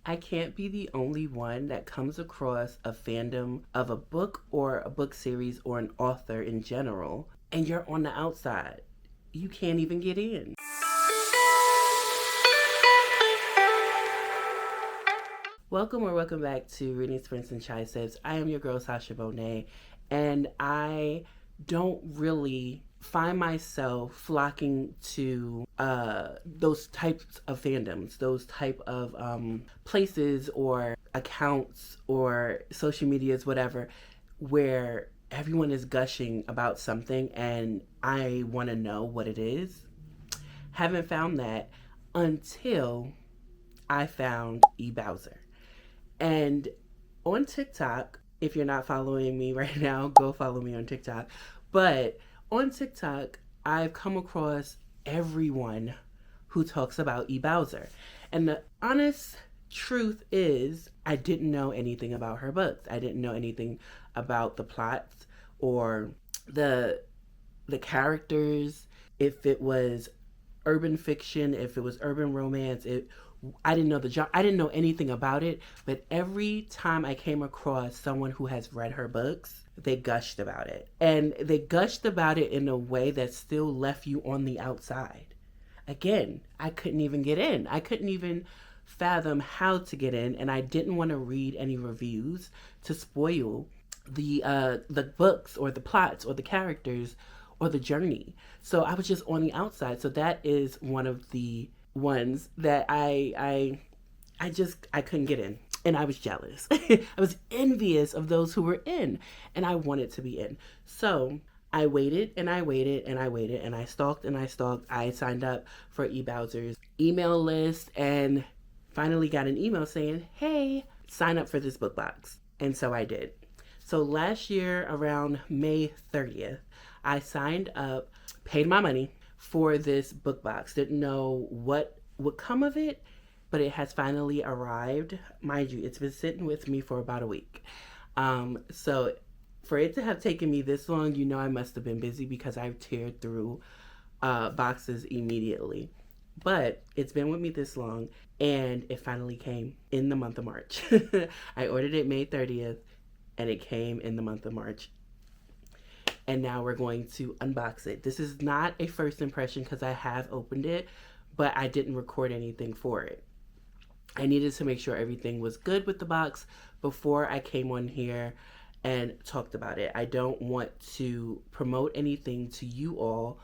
I can't be the only one that comes across a fandom of a book or a book series or an author in general, and you're on the outside. You can't even get in. Welcome or welcome back to Reading Sprints and Chai Sips. I am your girl, SASHABONAY, and I don't really find myself flocking to those types of fandoms, those type of places or accounts or social medias, whatever, where everyone is gushing about something and I want to know what it is. Haven't found that until I found eBowser. And on TikTok, if you're not following me right now, go follow me on TikTok. But on TikTok, I've come across everyone who talks about eBowser. And the honest truth is, I didn't know anything about her books. I didn't know anything about the plots or the characters, if it was urban fiction, if it was urban romance. I didn't know the genre. I didn't know anything about it, but every time I came across someone who has read her books, they gushed about it. And they gushed about it in a way that still left you on the outside. Again, I couldn't even get in. I couldn't even fathom how to get in, and I didn't want to read any reviews to spoil the books or the plots or the characters or the journey. So I was just on the outside. So that is one of the ones that I couldn't get in, and I was jealous. I was envious of those who were in, and I wanted to be in. So I waited and I waited and I waited and I stalked and I stalked. I signed up for eBowser's email list and finally got an email saying, hey, sign up for this book box. And so I did. So last year around May 30th, I signed up, paid my money for this book box. Didn't know what would come of it, but it has finally arrived. Mind you, it's been sitting with me for about a week. So for it to have taken me this long, you know I must have been busy because I've teared through boxes immediately. But it's been with me this long, and it finally came in the month of March. I ordered it May 30th, and it came in the month of March. And now we're going to unbox it. This is not a first impression because I have opened it, but I didn't record anything for it. I needed to make sure everything was good with the box before I came on here and talked about it. I don't want to promote anything to you all,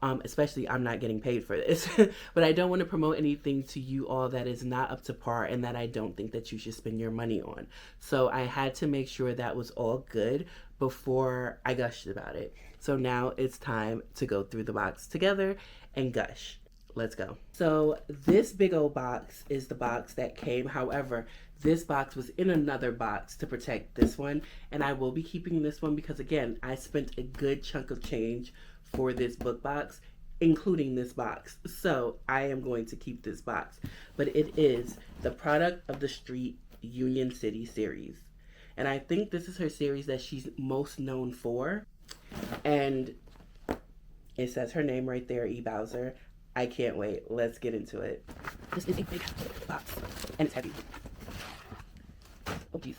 especially I'm not getting paid for this, but I don't want to promote anything to you all that is not up to par and that I don't think that you should spend your money on. So I had to make sure that was all good before I gushed about it. So now it's time to go through the box together and gush. Let's go. So this big old box is the box that came. However, this box was in another box to protect this one, and I will be keeping this one because, again, I spent a good chunk of change for this book box, including this box. So I am going to keep this box. But it is the Product of the Street Union City series. And I think this is her series that she's most known for. And it says her name right there, eBowser. I can't wait. Let's get into it. This is a big box, and it's heavy. Oh, geez.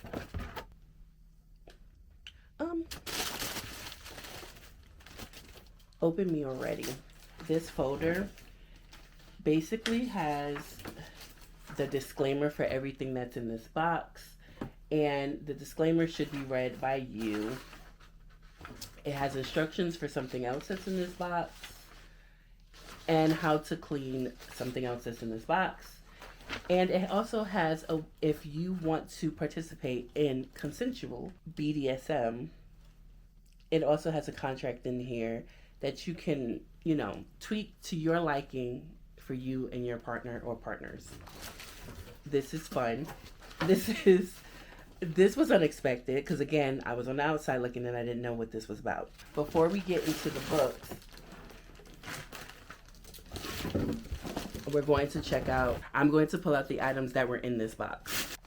Open me already. This folder basically has the disclaimer for everything that's in this box, and the disclaimer should be read by you. It has instructions for something else that's in this box, and how to clean something else that's in this box. And it also has if you want to participate in consensual BDSM, it also has a contract in here that you can, tweak to your liking for you and your partner or partners. This is fun. This was unexpected because, again, I was on the outside looking and I didn't know what this was about. Before we get into the books, we're going to check out, I'm going to pull out the items that were in this box.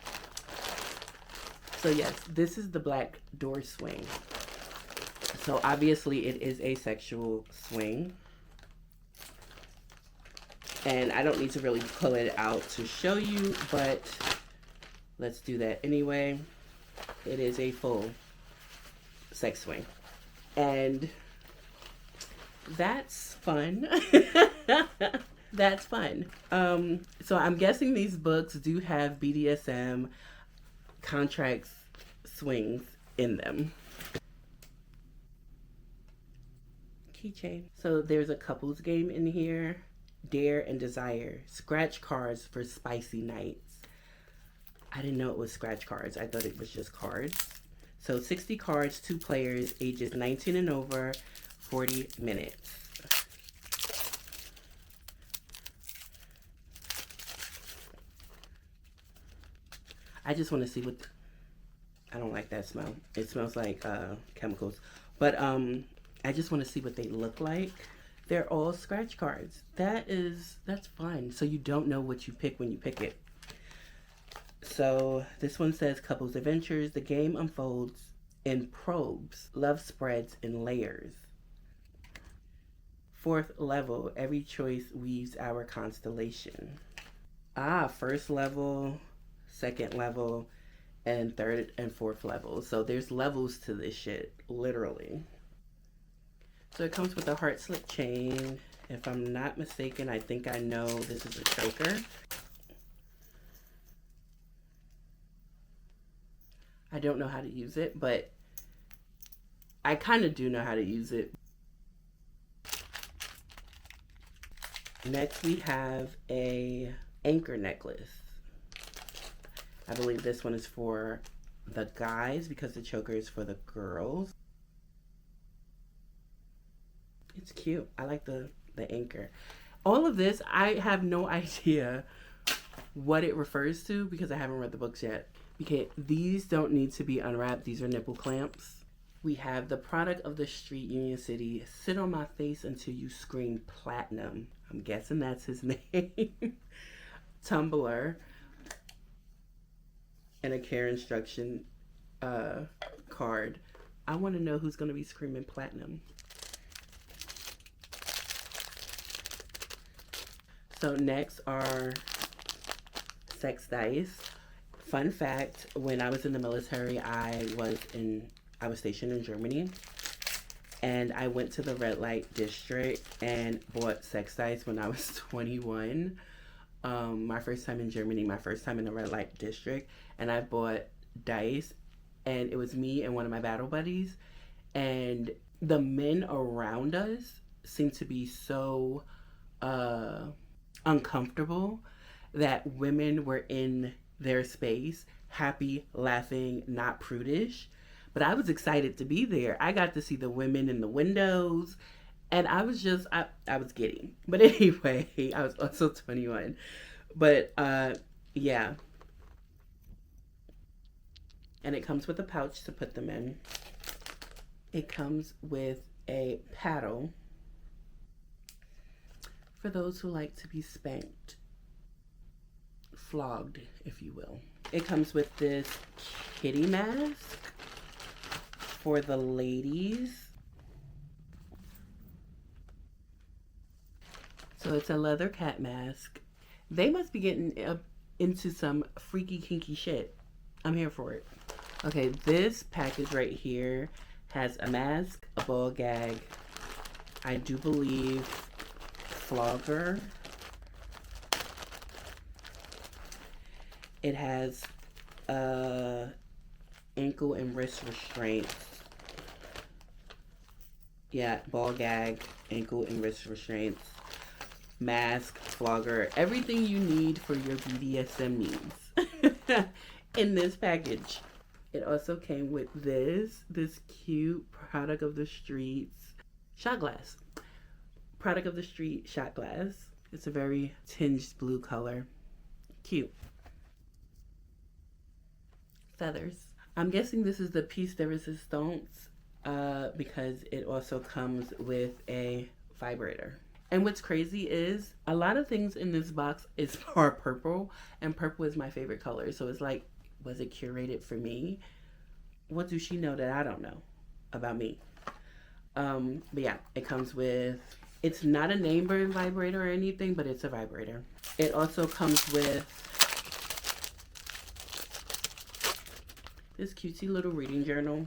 So yes, this is the black door swing. So obviously it is a sexual swing. And I don't need to really pull it out to show you, but let's do that anyway. It is a full sex swing. And that's fun. That's fun. So I'm guessing these books do have BDSM contracts swings in them. Keychain. So there's a couples game in here. Dare and Desire. Scratch cards for spicy nights. I didn't know it was scratch cards. I thought it was just cards. So 60 cards, 2 players, ages 19 and over, 40 minutes. I just want to see what... I don't like that smell. It smells like chemicals. But I just want to see what they look like. They're all scratch cards. That's fun. So you don't know what you pick when you pick it. So this one says Couples Adventures. The game unfolds in probes. Love spreads in layers. 4th level. Every choice weaves our constellation. First level, 2nd level, and 3rd and 4th level. So there's levels to this shit, literally. So it comes with a heart slip chain. If I'm not mistaken, I think I know this is a choker. I don't know how to use it, but I kind of do know how to use it. Next we have a anchor necklace. I believe this one is for the guys because the choker is for the girls. It's cute. I like the anchor. All of this, I have no idea what it refers to because I haven't read the books yet. Okay, these don't need to be unwrapped. These are nipple clamps. We have the product of the street, Union City. Sit on my face until you scream platinum. I'm guessing that's his name. Tumbler. And a care instruction card. I want to know who's going to be screaming platinum. So next are sex dice. Fun fact, when I was in the military, I was stationed in Germany, and I went to the red light district and bought sex dice when I was 21. My first time in Germany, my first time in the red light district, and I bought dice, and it was me and one of my battle buddies, and the men around us seemed to be so uncomfortable that women were in their space, happy, laughing, not prudish. But I was excited to be there. I got to see the women in the windows, and I was just, I was giddy. But anyway, I was also 21. But yeah. And it comes with a pouch to put them in. It comes with a paddle for those who like to be spanked, flogged, if you will. It comes with this kitty mask for the ladies. So it's a leather cat mask. They must be getting up into some freaky kinky shit. I'm here for it. Okay, this package right here has a mask, a ball gag, I do believe flogger. It has ankle and wrist restraints. Yeah, ball gag, ankle and wrist restraints, mask, flogger, everything you need for your BDSM needs in this package. It also came with this cute product of the streets shot glass. Product of the street shot glass. It's a very tinged blue color. Cute. Feathers. I'm guessing this is the piece de resistance because it also comes with a vibrator. And what's crazy is a lot of things in this box are purple, and purple is my favorite color. So it's like, was it curated for me? What does she know that I don't know about me? But yeah, it comes with, it's not a name brand vibrator or anything, but it's a vibrator. It also comes with this cutesy little reading journal.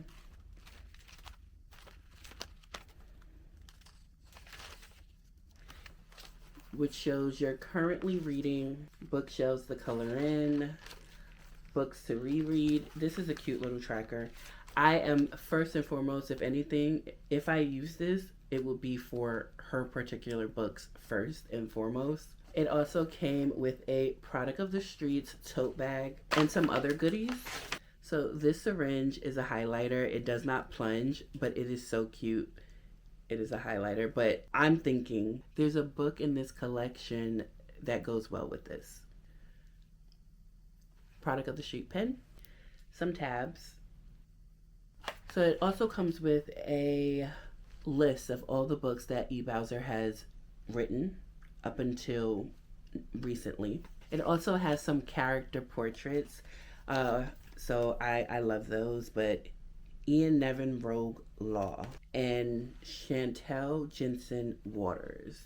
Which shows you're currently reading, bookshelves to color in, books to reread. This is a cute little tracker. I am first and foremost, if anything, if I use this, it will be for her particular books first and foremost. It also came with a Product of the Streets tote bag and some other goodies. So this syringe is a highlighter. It does not plunge, but it is so cute. It is a highlighter, but I'm thinking there's a book in this collection that goes well with this. Product of the Street pen, some tabs. So it also comes with a list of all the books that eBowser has written up until recently. It also has some character portraits, so I love those, but Ian Nevin Rogue Law and Chantel Jensen Waters,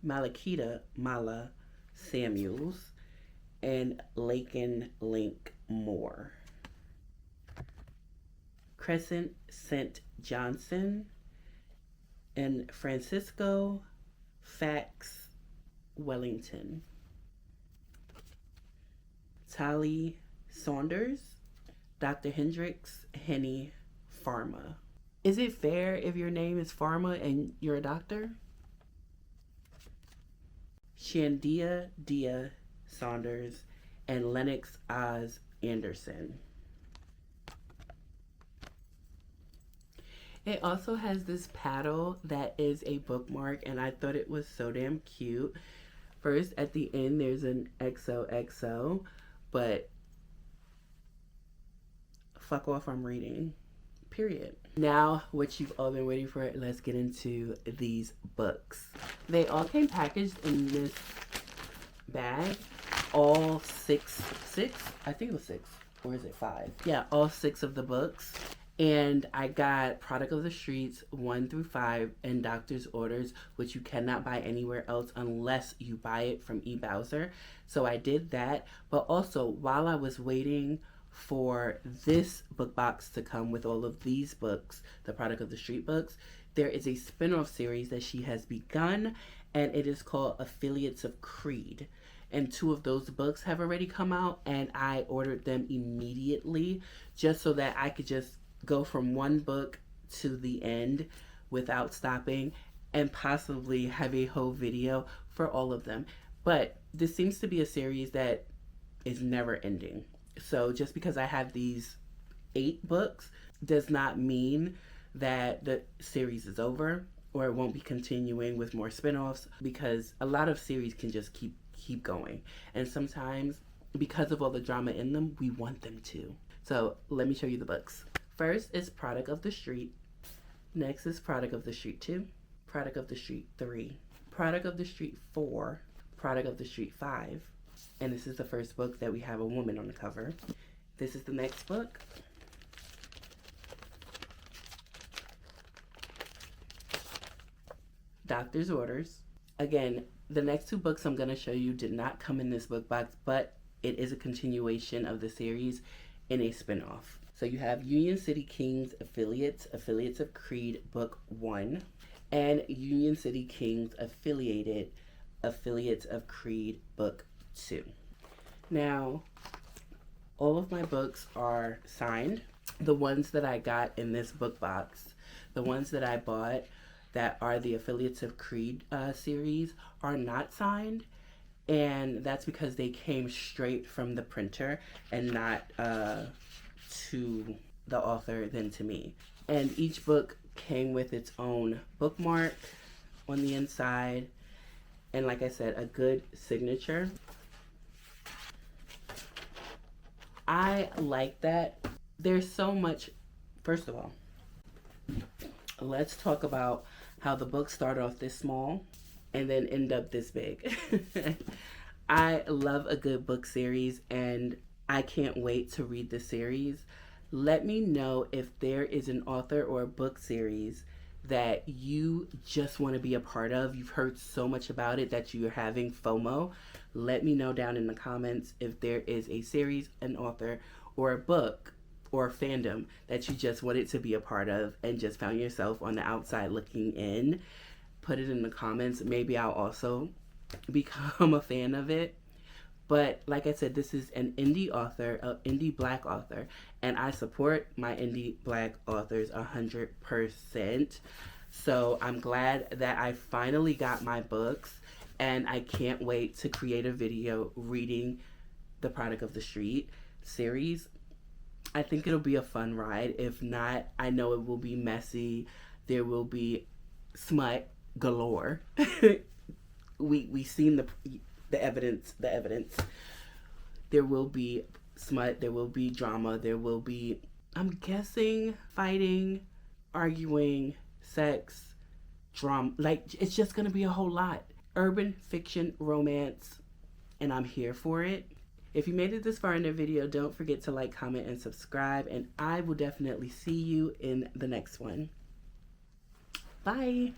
Malakita Mala Samuels, and Lakin Link Moore, Crescent St. Johnson, and Francisco Fax Wellington, Tali Saunders, Dr. Hendricks Henny Pharma. Is it fair if your name is Pharma and you're a doctor? Shandia Dia Saunders and Lennox Oz Anderson. It also has this paddle that is a bookmark, and I thought it was so damn cute. First, at the end, there's an XOXO, but fuck off, I'm reading. Period. Now, what you've all been waiting for, let's get into these books. They all came packaged in this bag. All six, I think it was 6, or is it 5? Yeah, all 6 of the books. And I got Product of the Streets 1 through 5 and Doctor's Orders, which you cannot buy anywhere else unless you buy it from eBowser. So I did that. But also, while I was waiting for this book box to come with all of these books, the Product of the Street books, there is a spin-off series that she has begun, and it is called Affiliates of Creed. And 2 of those books have already come out, and I ordered them immediately just so that I could just go from one book to the end without stopping and possibly have a whole video for all of them. But this seems to be a series that is never ending. So just because I have these 8 books does not mean that the series is over or it won't be continuing with more spin-offs, because a lot of series can just keep going. And sometimes because of all the drama in them, we want them to. So let me show you the books. First is Product of the Street. Next is Product of the Street 2, Product of the Street 3, Product of the Street 4, Product of the Street 5. And this is the first book that we have a woman on the cover. This is the next book. Doctor's Orders. Again, the next 2 books I'm going to show you did not come in this book box, but it is a continuation of the series in a spin-off. So you have Union City Kings Affiliates of Creed Book 1, and Union City Kings Affiliates of Creed Book 2. Now, all of my books are signed. The ones that I got in this book box, the ones that I bought that are the Affiliates of Creed series are not signed, and that's because they came straight from the printer and not to the author than to me. And each book came with its own bookmark on the inside, and like I said, a good signature. I like that. There's so much. First of all, let's talk about how the books start off this small and then end up this big. I love a good book series, and I can't wait to read the series. Let me know if there is an author or a book series that you just want to be a part of. You've heard so much about it that you're having FOMO. Let me know down in the comments if there is a series, an author, or a book or a fandom that you just wanted to be a part of and just found yourself on the outside looking in, put it in the comments. Maybe I'll also become a fan of it. But like I said, this is an indie author, an indie Black author, and I support my indie Black authors 100%. So I'm glad that I finally got my books, and I can't wait to create a video reading the Product of the Street series. I think it'll be a fun ride. If not, I know it will be messy. There will be smut galore. we seen the evidence. There will be smut, there will be drama, there will be, I'm guessing, fighting, arguing, sex, drama. Like, it's just gonna be a whole lot. Urban fiction romance, and I'm here for it. If you made it this far in the video, don't forget to like, comment, and subscribe, and I will definitely see you in the next one. Bye.